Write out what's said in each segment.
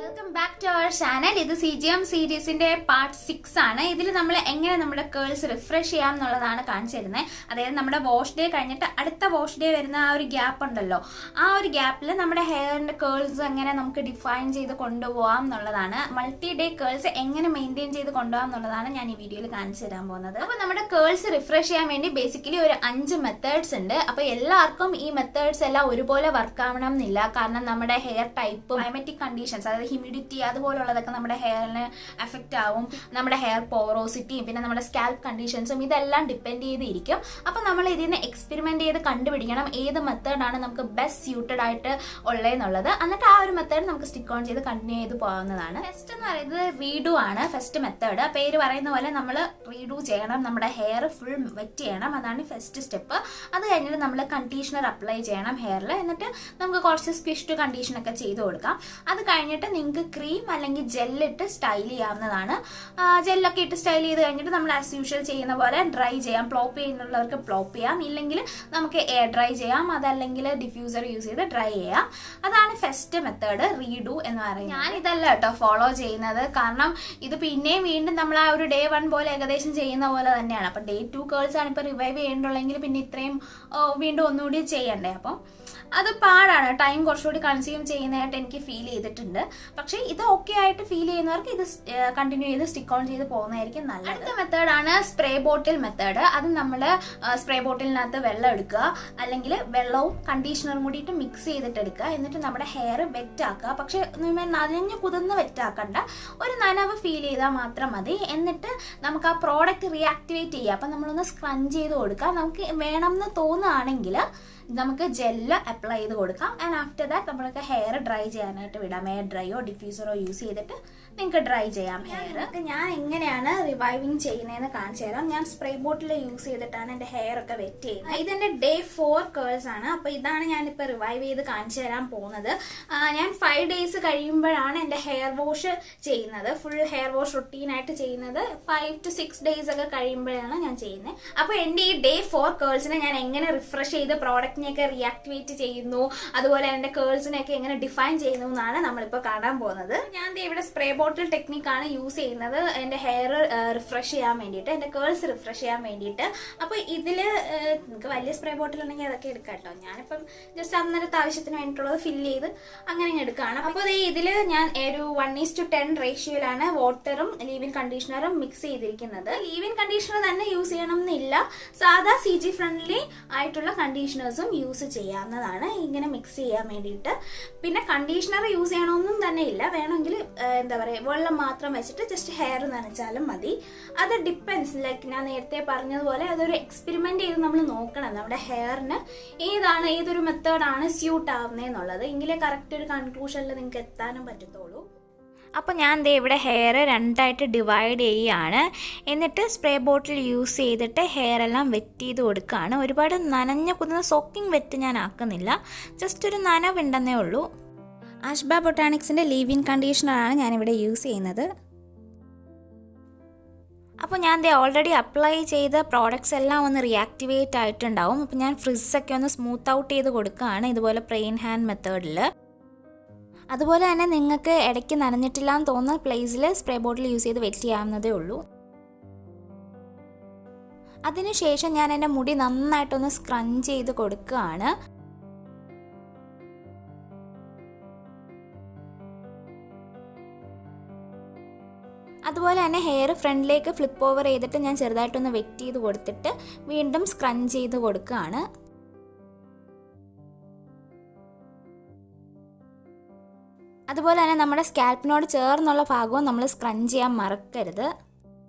Welcome back to our channel. ഇത് CGM സീരീസിന്റെ part 6 ആണ്. ഇതിൽ നമ്മൾ എങ്ങനെ നമ്മുടെ കേൾസ് റിഫ്രഷ് ചെയ്യാം എന്നുള്ളതാണ് കാണിച്ചു തരുന്നത്. അതായത് നമ്മുടെ വാഷ് ഡേ കഴിഞ്ഞിട്ട് അടുത്ത വാഷ് ഡേ വരുന്ന ആ ഒരു ഗ്യാപ്പ് ഉണ്ടല്ലോ, ആ ഒരു ഗ്യാപ്പിൽ നമ്മുടെ ഹെയറിന്റെ കേൾസ് എങ്ങനെ നമുക്ക് ഡിഫൈൻ ചെയ്ത് കൊണ്ടുപോകാം എന്നുള്ളതാണ്. മൾട്ടി ഡേ കേൾസ് എങ്ങനെ മെയിൻറ്റെയിൻ ചെയ്ത് കൊണ്ടുപോകാം എന്നുള്ളതാണ് ഞാൻ ഈ വീഡിയോയിൽ കാണിച്ചു തരാൻ പോകുന്നത്. അപ്പോൾ നമ്മുടെ കേൾസ് റിഫ്രഷ് ചെയ്യാൻ വേണ്ടി ബേസിക്കലി ഒരു 5 മെത്തേഡ്സ് ഉണ്ട്. അപ്പോൾ എല്ലാവർക്കും ഈ മെത്തേഡ്സ് എല്ലാം ഒരുപോലെ വർക്ക് ആവണം എന്നില്ല. കാരണം നമ്മുടെ ഹെയർ ടൈപ്പ്, ക്ലൈമാറ്റിക് കണ്ടീഷൻസ്, അതായത് ഹ്യൂമിഡിറ്റി അതുപോലുള്ളതൊക്കെ നമ്മുടെ ഹെയറിന് എഫക്റ്റ് ആവും. നമ്മുടെ ഹെയർ പോറോസിറ്റിയും പിന്നെ നമ്മുടെ സ്കാൽപ്പ് കണ്ടീഷൻസും ഇതെല്ലാം ഡിപ്പെൻഡ് ചെയ്തിരിക്കും. അപ്പം നമ്മൾ ഇതിനെ എക്സ്പെരിമെന്റ് ചെയ്ത് കണ്ടുപിടിക്കണം ഏത് മെത്തേഡാണ് നമുക്ക് ബെസ്റ്റ് സ്യൂട്ടഡ് ആയിട്ട് ഉള്ളതെന്നുള്ളത്. എന്നിട്ട് ആ ഒരു മെത്തേഡ് നമുക്ക് സ്റ്റിക്ക് ഓൺ ചെയ്ത് കണ്ടിന്യൂ ചെയ്ത് പോകാവുന്നതാണ്. ഫസ്റ്റ് എന്ന് പറയുന്നത് റീഡു ആണ്. ഫസ്റ്റ് മെത്തേഡ് പേര് പറയുന്ന പോലെ നമ്മൾ റീഡു ചെയ്യണം. നമ്മുടെ ഹെയർ ഫുൾ വെറ്റ് ചെയ്യണം, അതാണ് ഫസ്റ്റ് സ്റ്റെപ്പ്. അത് കഴിഞ്ഞിട്ട് നമ്മൾ കണ്ടീഷണർ അപ്ലൈ ചെയ്യണം ഹെയറിൽ. എന്നിട്ട് നമുക്ക് കുറച്ച് സ്ക്വിഷ്ഡ് കണ്ടീഷനൊക്കെ ചെയ്ത് കൊടുക്കാം. അത് കഴിഞ്ഞിട്ട് നിങ്ങൾക്ക് ക്രീം അല്ലെങ്കിൽ ജെല്ലിട്ട് സ്റ്റൈൽ ചെയ്യാവുന്നതാണ്. ജെല്ലൊക്കെ ഇട്ട് സ്റ്റൈൽ ചെയ്ത് കഴിഞ്ഞിട്ട് നമ്മൾ ആസ് യൂഷ്വൽ ചെയ്യുന്ന പോലെ ഡ്രൈ ചെയ്യാം. പ്ലോപ്പ് ചെയ്യുന്നുള്ളവർക്ക് പ്ലോപ്പ് ചെയ്യാം, ഇല്ലെങ്കിൽ നമുക്ക് എയർ ഡ്രൈ ചെയ്യാം, അതല്ലെങ്കിൽ ഡിഫ്യൂസർ യൂസ് ചെയ്ത് ഡ്രൈ ചെയ്യാം. അതാണ് ഫസ്റ്റ് മെത്തേഡ്, റീഡു എന്ന് പറയുന്നത്. ഞാൻ ഇതല്ല കേട്ടോ ഫോളോ ചെയ്യുന്നത്, കാരണം ഇത് പിന്നെയും വീണ്ടും നമ്മൾ ആ ഒരു ഡേ 1 പോലെ ഏകദേശം ചെയ്യുന്ന പോലെ തന്നെയാണ്. അപ്പം ഡേ 2 കേൾസ് ആണ് ഇപ്പോൾ റിവൈവ് ചെയ്യേണ്ടുള്ളെങ്കിൽ പിന്നെ ഇത്രയും വീണ്ടും ഒന്നുകൂടി ചെയ്യണ്ടേ. അപ്പം അത് പാടാണ്, ടൈം കുറച്ചുകൂടി കൺസ്യൂം ചെയ്യുന്നതായിട്ട് എനിക്ക് ഫീൽ ചെയ്തിട്ടുണ്ട്. പക്ഷേ ഇത് ഓക്കെ ആയിട്ട് ഫീൽ ചെയ്യുന്നവർക്ക് ഇത് കണ്ടിന്യൂ ചെയ്ത് സ്റ്റിക്ക് ഓൺ ചെയ്ത് പോകുന്നതായിരിക്കും നല്ലത്. അടുത്ത മെത്തേഡാണ് സ്പ്രേ ബോട്ടിൽ മെത്തേഡ്. അത് നമ്മൾ സ്പ്രേ ബോട്ടിലിനകത്ത് വെള്ളം എടുക്കുക, അല്ലെങ്കിൽ വെള്ളവും കണ്ടീഷണറും കൂടിയിട്ട് മിക്സ് ചെയ്തിട്ട് എടുക്കുക. എന്നിട്ട് നമ്മുടെ ഹെയർ വെറ്റ് ആക്കുക. പക്ഷെ നനഞ്ഞു കുതിർന്ന് വെറ്റാക്കണ്ട, ഒരു നനവ് ഫീൽ ചെയ്താൽ മാത്രം മതി. എന്നിട്ട് നമുക്ക് ആ പ്രോഡക്റ്റ് റീആക്ടിവേറ്റ് ചെയ്യുക. അപ്പം നമ്മളൊന്ന് സ്ക്രഞ്ച് ചെയ്ത് കൊടുക്കുക. നമുക്ക് വേണമെന്ന് തോന്നുകയാണെങ്കിൽ നമുക്ക് ജെല്ല് അപ്ലൈ ചെയ്ത് കൊടുക്കാം. ആൻഡ് ആഫ്റ്റർ ദാറ്റ് നമ്മൾക്ക് ഹെയർ ഡ്രൈ ചെയ്യാനായിട്ട് വിടാം. എയർ ഡ്രൈയോ ഡിഫ്യൂസറോ യൂസ് ചെയ്തിട്ട് നിങ്ങൾക്ക് ഡ്രൈ ചെയ്യാം ഹെയർ. ഞാൻ എങ്ങനെയാണ് റിവൈവിങ് ചെയ്യുന്നതെന്ന് കാണിച്ചു തരാം. ഞാൻ സ്പ്രേ ബോട്ടിൽ യൂസ് ചെയ്തിട്ടാണ് എൻ്റെ ഹെയർ ഒക്കെ വെറ്റ് ചെയ്യുന്നത്. ഇതെൻ്റെ ഡേ 4 കേൾസ് ആണ്. അപ്പോൾ ഇതാണ് ഞാനിപ്പോൾ റിവൈവ് ചെയ്ത് കാണിച്ചു തരാൻ പോകുന്നത്. ഞാൻ 5 ഡേയ്സ് കഴിയുമ്പോഴാണ് എൻ്റെ ഹെയർ വാഷ് ചെയ്യുന്നത്. ഫുൾ ഹെയർ വാഷ് റുട്ടീനായിട്ട് ചെയ്യുന്നത് 5 to 6 ഡേയ്സ് ഒക്കെ കഴിയുമ്പോഴാണ് ഞാൻ ചെയ്യുന്നത്. അപ്പോൾ എൻ്റെ ഈ ഡേ 4 കേൾസിനെ ഞാൻ എങ്ങനെ റിഫ്രഷ് ചെയ്ത് പ്രോഡക്റ്റിനെയൊക്കെ റീആക്ടിവേറ്റ് ചെയ്യുന്നു, അതുപോലെ എൻ്റെ കേൾസിനെയൊക്കെ എങ്ങനെ ഡിഫൈൻ ചെയ്യുന്നു എന്നാണ് നമ്മളിപ്പോൾ കാണാൻ പോകുന്നത്. ഞാൻ ഇവിടെ സ്പ്രേ ബോട്ടിൽ ടെക്നിക്കാണ് യൂസ് ചെയ്യുന്നത് എൻ്റെ ഹെയർ റിഫ്രഷ് ചെയ്യാൻ വേണ്ടിയിട്ട്, എൻ്റെ കേൾസ് റിഫ്രഷ് ചെയ്യാൻ വേണ്ടിയിട്ട്. അപ്പോൾ ഇതിൽ നിങ്ങൾക്ക് വലിയ സ്പ്രേ ബോട്ടിൽ ഉണ്ടെങ്കിൽ അതൊക്കെ എടുക്കാം കേട്ടോ. ഞാനിപ്പം ജസ്റ്റ് അന്നേരത്തെ ആവശ്യത്തിന് വേണ്ടിയിട്ടുള്ളത് ഫില്ല് ചെയ്ത് അങ്ങനെ എടുക്കുകയാണ്. അപ്പോൾ ഇതിൽ ഞാൻ ഒരു 1:10 റേഷ്യോയിലാണ് വാട്ടറും ലീവ് ഇൻ കണ്ടീഷണറും മിക്സ് ചെയ്തിരിക്കുന്നത്. ലീവ് ഇൻ കണ്ടീഷണർ തന്നെ യൂസ് ചെയ്യണം എന്നില്ല, സാധാ CG ഫ്രണ്ട്ലി ആയിട്ടുള്ള കണ്ടീഷണേഴ്സും യൂസ് ചെയ്യാവുന്നതാണ് ഇങ്ങനെ മിക്സ് ചെയ്യാൻ വേണ്ടിയിട്ട്. പിന്നെ കണ്ടീഷണർ യൂസ് ചെയ്യണമെന്നും തന്നെ ഇല്ല, വേണമെങ്കിൽ എന്താ പറയുക വെള്ളം മാത്രം വെച്ചിട്ട് ജസ്റ്റ് ഹെയർ നനച്ചാലും മതി. അത് ഡിപ്പെൻസ്, ലൈക്ക് ഞാൻ നേരത്തെ പറഞ്ഞതുപോലെ അതൊരു എക്സ്പെരിമെന്റ് ചെയ്ത് നമ്മൾ നോക്കണം നമ്മുടെ ഹെയറിന് ഏതൊരു മെത്തേഡാണ് സ്യൂട്ട് ആവുന്നതെന്നുള്ളത്. എങ്കിലേ കറക്റ്റ് ഒരു കൺക്ലൂഷനിൽ നിങ്ങൾക്ക് എത്താനും പറ്റത്തുള്ളൂ. അപ്പോൾ ഞാൻ ഇവിടെ ഹെയർ 2ആയിട്ട് ഡിവൈഡ് ചെയ്യുകയാണ്. എന്നിട്ട് സ്പ്രേ ബോട്ടിൽ യൂസ് ചെയ്തിട്ട് ഹെയർ എല്ലാം വെറ്റ് ചെയ്ത് കൊടുക്കുകയാണ്. ഒരുപാട് നനഞ്ഞ കുതിർന്ന സോക്കിംഗ് വെറ്റ് ഞാൻ ആക്കുന്നില്ല, ജസ്റ്റ് ഒരു നനവുണ്ടെന്നേ ഉള്ളൂ. ആഷ്ബ ബൊട്ടാണിക്സിൻ്റെ ലീവ് ഇൻ കണ്ടീഷണറാണ് ഞാനിവിടെ യൂസ് ചെയ്യുന്നത്. അപ്പോൾ ഞാൻ ഓൾറെഡി അപ്ലൈ ചെയ്ത പ്രോഡക്റ്റ്സ് എല്ലാം ഒന്ന് റീആക്ടിവേറ്റ് ആയിട്ടുണ്ടാവും. അപ്പോൾ ഞാൻ ഫ്രിസ്സൊക്കെ ഒന്ന് സ്മൂത്ത് ഔട്ട് ചെയ്ത് കൊടുക്കുകയാണ് ഇതുപോലെ പ്ലെയിൻ ഹാൻഡ് മെത്തേഡിൽ. അതുപോലെ തന്നെ നിങ്ങൾക്ക് ഇടയ്ക്ക് നനഞ്ഞിട്ടില്ല എന്ന് തോന്നുന്ന പ്ലേസിൽ സ്പ്രേ ബോട്ടിൽ യൂസ് ചെയ്ത് വെറ്റ് ചെയ്യാവുന്നതേ ഉള്ളൂ. അതിനുശേഷം ഞാൻ എൻ്റെ മുടി നന്നായിട്ടൊന്ന് സ്ക്രഞ്ച് ചെയ്ത് കൊടുക്കുകയാണ്. അതുപോലെ തന്നെ ഹെയർ ഫ്രണ്ടിലേക്ക് ഫ്ലിപ്പ് ഓവർ ചെയ്തിട്ട് ഞാൻ ചെറുതായിട്ടൊന്ന് വെറ്റ് ചെയ്ത് കൊടുത്തിട്ട് വീണ്ടും സ്ക്രഞ്ച് ചെയ്ത് കൊടുക്കുകയാണ്. അതുപോലെ തന്നെ നമ്മുടെ സ്കാൽപ്പിനോട് ചേർന്നുള്ള ഭാഗവും നമ്മൾ സ്ക്രഞ്ച് ചെയ്യാൻ മറക്കരുത്.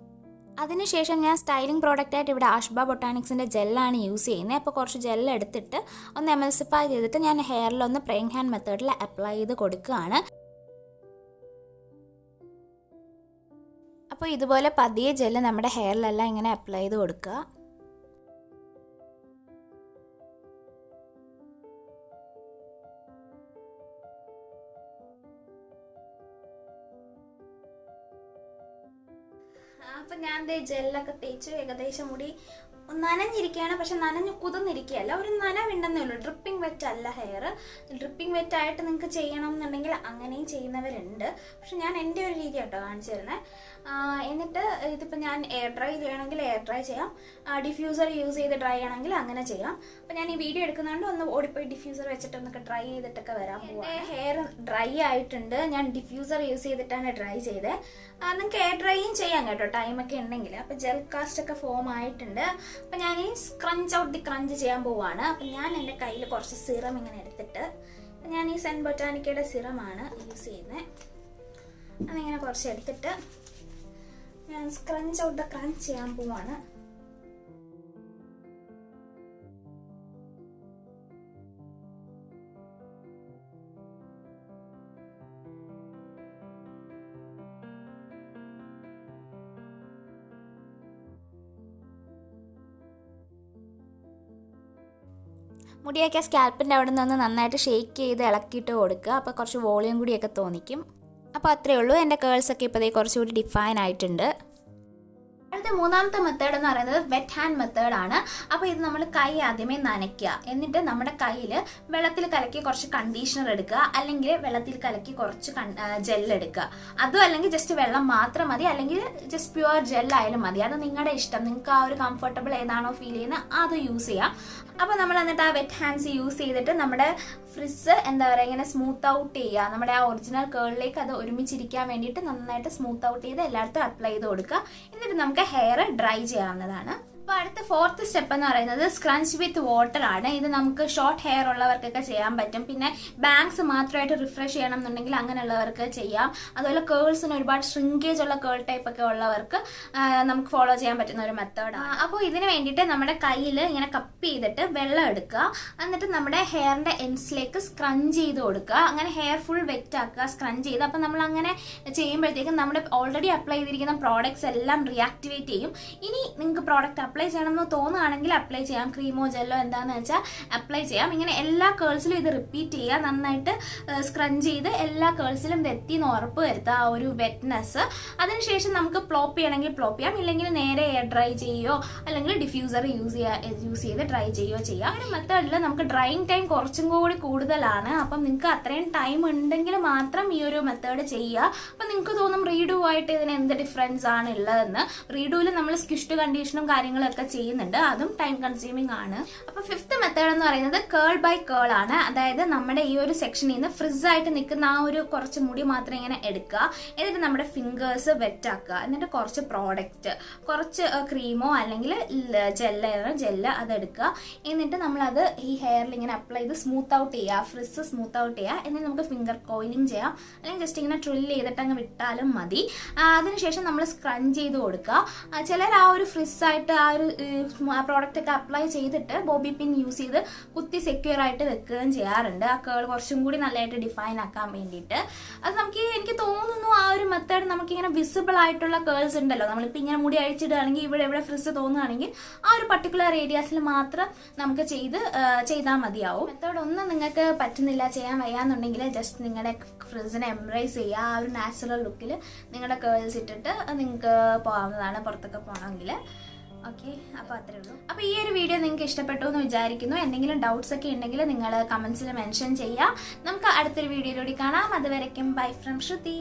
അതിനുശേഷം ഞാൻ സ്റ്റൈലിംഗ് പ്രോഡക്റ്റായിട്ട് ഇവിടെ ആഷ്ബ ബൊട്ടാണിക്സിൻ്റെ ജെല്ലാണ് യൂസ് ചെയ്യുന്നത്. അപ്പോൾ കുറച്ച് ജെല്ല് എടുത്തിട്ട് ഒന്ന് എമൽസിഫൈ ചെയ്തിട്ട് ഞാൻ ഹെയറിലൊന്ന് പ്ലെയിൻ ഹാൻഡ് മെത്തേഡിൽ അപ്ലൈ ചെയ്ത് കൊടുക്കുകയാണ്. അപ്പോൾ ഇതുപോലെ പതിയെ ജെല്ല് നമ്മുടെ ഹെയറിലെല്ലാം ഇങ്ങനെ അപ്ലൈ ചെയ്ത് കൊടുക്കുക. അപ്പം ഞാൻ ജെല്ലൊക്കെ തേച്ച് ഏകദേശം മുടി നനഞ്ഞിരിക്കുകയാണ്. പക്ഷെ നനഞ്ഞ് കുതിർന്നിരിക്കുകയല്ല, ഒരു നനവുണ്ടെന്നേ ഉള്ളൂ, ഡ്രിപ്പിംഗ് വെറ്റ് അല്ല ഹെയർ. ഡ്രിപ്പിംഗ് വെറ്റ് ആയിട്ട് നിങ്ങൾക്ക് ചെയ്യണം എന്നുണ്ടെങ്കിൽ അങ്ങനെയും ചെയ്യുന്നവരുണ്ട്. പക്ഷെ ഞാൻ എൻ്റെ ഒരു രീതി കേട്ടോ കാണിച്ചു തരുന്നത്. എന്നിട്ട് ഇതിപ്പോൾ ഞാൻ എയർ ഡ്രൈ ചെയ്യണമെങ്കിൽ എയർ ഡ്രൈ ചെയ്യാം, ഡിഫ്യൂസർ യൂസ് ചെയ്ത് ഡ്രൈ ആണെങ്കിൽ അങ്ങനെ ചെയ്യാം. അപ്പോൾ ഞാൻ ഈ വീഡിയോ എടുക്കുന്നതുകൊണ്ട് ഒന്ന് ഓടിപ്പോയി ഡിഫ്യൂസർ വെച്ചിട്ട് ഒന്നൊക്കെ ഡ്രൈ ചെയ്തിട്ടൊക്കെ വരാൻ പോകും. ഹെയർ ഡ്രൈ ആയിട്ടുണ്ട്, ഞാൻ ഡിഫ്യൂസർ യൂസ് ചെയ്തിട്ടാണ് ഡ്രൈ ചെയ്തത്. നിങ്ങൾക്ക് എയർ ഡ്രൈയും ചെയ്യാം കേട്ടോ, ടൈമൊക്കെ ഉണ്ടെങ്കിൽ. അപ്പോൾ ജെൽ കാസ്റ്റ് ഒക്കെ ഫോം ആയിട്ടുണ്ട്. അപ്പോൾ ഞാൻ ഈ സ്ക്രഞ്ച് ഔട്ട് ദി ക്രഞ്ച് ചെയ്യാൻ പോവുകയാണ്. അപ്പം ഞാൻ എൻ്റെ കയ്യിൽ കുറച്ച് സിറം ഇങ്ങനെ എടുത്തിട്ട്, ഞാൻ ഈ സെൻ ബൊട്ടാനിക്കയുടെ സിറമാണ് യൂസ് ചെയ്യുന്നത്. അതിങ്ങനെ കുറച്ച് എടുത്തിട്ട് ഞാൻ സ്ക്രഞ്ച് ഔട്ട് ദ ക്രഞ്ച് ചെയ്യാൻ പോവാണ്. മുടിയൊക്കെ സ്കാൽപ്പിൻ്റെ അവിടെ നിന്ന് നന്നായിട്ട് ഷേക്ക് ചെയ്ത് ഇളക്കിയിട്ട് കൊടുക്കുക. അപ്പോൾ കുറച്ച് വോളിയം കൂടിയൊക്കെ തോന്നിക്കും. അപ്പോൾ അത്രയേ ഉള്ളൂ. എൻ്റെ കേൾസൊക്കെ ഇപ്പോൾ കുറച്ചുകൂടി ഡിഫൈൻ ആയിട്ടുണ്ട്. അടുത്ത മൂന്നാമത്തെ മെത്തേഡ് എന്ന് പറയുന്നത് വെറ്റ് ഹാൻഡ് മെത്തേഡാണ്. അപ്പോൾ ഇത് നമ്മൾ കൈ ആദ്യമേ നനയ്ക്കുക. എന്നിട്ട് നമ്മുടെ കയ്യിൽ വെള്ളത്തിൽ കലക്കി കുറച്ച് കണ്ടീഷണർ എടുക്കുക, അല്ലെങ്കിൽ വെള്ളത്തിൽ കലക്കി കുറച്ച് ജെല്ലെടുക്കുക. അതും അല്ലെങ്കിൽ ജസ്റ്റ് വെള്ളം മാത്രം മതി, അല്ലെങ്കിൽ ജസ്റ്റ് പ്യുവർ ജെല്ലായാലും മതി. അത് നിങ്ങളുടെ ഇഷ്ടം. നിങ്ങൾക്ക് ആ ഒരു കംഫർട്ടബിൾ ഏതാണോ ഫീൽ ചെയ്യുന്നത് അത് യൂസ് ചെയ്യാം. അപ്പോൾ നമ്മൾ എന്നിട്ട് ആ വെറ്റ് ഹാൻഡ്സ് യൂസ് ചെയ്തിട്ട് നമ്മുടെ ഫ്രിസ് എന്താ പറയുക ഇങ്ങനെ സ്മൂത്ത് ഔട്ട് ചെയ്യുക. നമ്മുടെ ആ ഒറിജിനൽ കേളിലേക്ക് അത് ഒരുമിച്ചിരിക്കാൻ വേണ്ടിയിട്ട് നന്നായിട്ട് സ്മൂത്ത് ഔട്ട് ചെയ്ത് എല്ലായിടത്തും അപ്ലൈ ചെയ്ത് കൊടുക്കുക. എന്നിട്ട് നമുക്ക് ഹെയർ ഡ്രൈ ചെയ്യാവുന്നതാണ്. അപ്പോൾ അടുത്ത ഫോർത്ത് സ്റ്റെപ്പ് എന്ന് പറയുന്നത് സ്ക്രഞ്ച് വിത്ത് വാട്ടർ ആണ്. ഇത് നമുക്ക് ഷോർട്ട് ഹെയർ ഉള്ളവർക്കൊക്കെ ചെയ്യാൻ പറ്റും. പിന്നെ ബാങ്ക്സ് മാത്രമായിട്ട് റിഫ്രഷ് ചെയ്യണം എന്നുണ്ടെങ്കിൽ അങ്ങനെയുള്ളവർക്ക് ചെയ്യാം. അതുപോലെ കേൾസിന് ഒരുപാട് ഷ്രിങ്കേജ് ഉള്ള കേൾ ടൈപ്പ് ഒക്കെ ഉള്ളവർക്ക് നമുക്ക് ഫോളോ ചെയ്യാൻ പറ്റുന്ന ഒരു മെത്തേഡാണ്. അപ്പോൾ ഇതിന് വേണ്ടിയിട്ട് നമ്മുടെ കയ്യിൽ ഇങ്ങനെ കപ്പ് ചെയ്തിട്ട് വെള്ളം എടുക്കുക. എന്നിട്ട് നമ്മുടെ ഹെയറിൻ്റെ എൻഡ്സിലേക്ക് സ്ക്രഞ്ച് ചെയ്ത് കൊടുക്കുക. അങ്ങനെ ഹെയർ ഫുൾ വെറ്റ് ആക്കുക സ്ക്രഞ്ച് ചെയ്ത്. അപ്പോൾ നമ്മൾ അങ്ങനെ ചെയ്യുമ്പോഴത്തേക്കും നമ്മുടെ ഓൾറെഡി അപ്ലൈ ചെയ്തിരിക്കുന്ന പ്രോഡക്ട്സ് എല്ലാം റിയാക്ടിവേറ്റ് ചെയ്യും. ഇനി നിങ്ങൾക്ക് പ്രോഡക്റ്റ് അപ്ലൈ ചെയ്യണമെന്ന് തോന്നുകയാണെങ്കിൽ അപ്ലൈ ചെയ്യാം. ക്രീമോ ജെല്ലോ എന്താണെന്ന് വെച്ചാൽ അപ്ലൈ ചെയ്യാം. ഇങ്ങനെ എല്ലാ കേൾസിലും ഇത് റിപ്പീറ്റ് ചെയ്യുക. നന്നായിട്ട് സ്ക്രഞ്ച് ചെയ്ത് എല്ലാ കേൾസിലും ഇത് എത്തിയെന്ന് ഉറപ്പ് വരുത്തുക, ആ ഒരു വെറ്റ്നെസ്. അതിനുശേഷം നമുക്ക് പ്ലോപ്പ് ചെയ്യണമെങ്കിൽ പ്ലോപ്പ് ചെയ്യാം, ഇല്ലെങ്കിൽ നേരെ എയർ ഡ്രൈ ചെയ്യുകയോ അല്ലെങ്കിൽ ഡിഫ്യൂസർ യൂസ് ചെയ്ത് ഡ്രൈ ചെയ്യുകയോ ചെയ്യാം. ഒരു മെത്തേഡിൽ നമുക്ക് ഡ്രൈയിങ് ടൈം കുറച്ചും കൂടി കൂടുതലാണ്. അപ്പം നിങ്ങൾക്ക് അത്രയും ടൈം ഉണ്ടെങ്കിൽ മാത്രം ഈ ഒരു മെത്തേഡ് ചെയ്യുക. അപ്പം നിങ്ങൾക്ക് തോന്നും റീഡു ആയിട്ട് ഇതിന് എന്ത് ഡിഫറൻസ് ആണ് ഉള്ളതെന്ന്. റീഡുവിൽ നമ്മൾ സ്കിഷ്ട് കണ്ടീഷനും കാര്യങ്ങളും ഒക്കെ ചെയ്യുന്നുണ്ട്, അതും ടൈം കൺസ്യൂമിംഗ് ആണ്. അപ്പോൾ ഫിഫ്ത്ത് മെത്തേഡ് എന്ന് പറയുന്നത് കേൾ ബൈ കേൾ ആണ്. അതായത് നമ്മുടെ ഈ ഒരു സെക്ഷനിൽ നിന്ന് ഫ്രിസ് ആയിട്ട് നിൽക്കുന്ന ആ ഒരു കുറച്ച് മുടി മാത്രം ഇങ്ങനെ എടുക്കുക. എന്നിട്ട് നമ്മുടെ ഫിംഗേഴ്സ് വെറ്റ് ആക്കുക. എന്നിട്ട് കുറച്ച് പ്രോഡക്റ്റ്, കുറച്ച് ക്രീമോ അല്ലെങ്കിൽ ജെല്ല് അതെടുക്കുക. എന്നിട്ട് നമ്മളത് ഈ ഹെയറിൽ ഇങ്ങനെ അപ്ലൈ ചെയ്ത് സ്മൂത്ത് ഔട്ട് ചെയ്യുക, ഫ്രിസ് സ്മൂത്ത് ഔട്ട് ചെയ്യുക. എന്നിട്ട് നമുക്ക് ഫിംഗർ കോയിലിംഗ് ചെയ്യാം, അല്ലെങ്കിൽ ജസ്റ്റ് ഇങ്ങനെ ട്രില്ല് ചെയ്തിട്ട് അങ്ങ് വിട്ടാലും മതി. അതിനുശേഷം നമ്മൾ സ്ക്രഞ്ച് ചെയ്ത് കൊടുക്കുക. ചിലർ ആ ഒരു ഫ്രിസ്സായിട്ട് ആ ഒരു പ്രോഡക്റ്റ് ഒക്കെ അപ്ലൈ ചെയ്തിട്ട് ബോബി പിൻ യൂസ് ചെയ്ത് കുത്തി സെക്യൂർ ആയിട്ട് വെക്കുകയും ചെയ്യാറുണ്ട്, ആ കേൾ കുറച്ചും കൂടി നല്ലതായിട്ട് ഡിഫൈൻ ആക്കാൻ വേണ്ടിയിട്ട്. അത് എനിക്ക് തോന്നുന്നു ആ ഒരു മെത്തേഡ് നമുക്കിങ്ങനെ വിസിബിൾ ആയിട്ടുള്ള കേൾസ് ഉണ്ടല്ലോ, നമ്മളിപ്പോൾ ഇങ്ങനെ മുടി അഴിച്ചിടുകയാണെങ്കിൽ ഇവിടെ ഫ്രിസ് തോന്നുകയാണെങ്കിൽ ആ ഒരു പർട്ടിക്കുലർ ഏരിയാസിൽ മാത്രം നമുക്ക് ചെയ്താൽ മതിയാവും. മെത്തേഡ് ഒന്നും നിങ്ങൾക്ക് പറ്റുന്നില്ല, ചെയ്യാൻ വയ്യാന്നുണ്ടെങ്കിൽ ജസ്റ്റ് നിങ്ങളുടെ ഫ്രിസിനെ എംബ്രേസ് ചെയ്യുക. ആ ഒരു നാച്ചുറൽ ലുക്കിൽ നിങ്ങളുടെ കേൾസ് ഇട്ടിട്ട് നിങ്ങൾക്ക് പോകാവുന്നതാണ് പുറത്തൊക്കെ പോകണമെങ്കിൽ. ഓക്കെ, അപ്പോൾ അത്രേ ഉള്ളൂ. അപ്പോൾ ഈ ഒരു വീഡിയോ നിങ്ങൾക്ക് ഇഷ്ടപ്പെട്ടു എന്ന് വിചാരിക്കുന്നു. എന്തെങ്കിലും ഡൗട്ട്സ് ഒക്കെ ഉണ്ടെങ്കിൽ നിങ്ങൾ കമൻസിൽ മെൻഷൻ ചെയ്യുക. നമുക്ക് അടുത്തൊരു വീഡിയോയിലൂടെ കാണാം. അതുവരയ്ക്കും ബൈ ഫ്രം ശ്രുതി.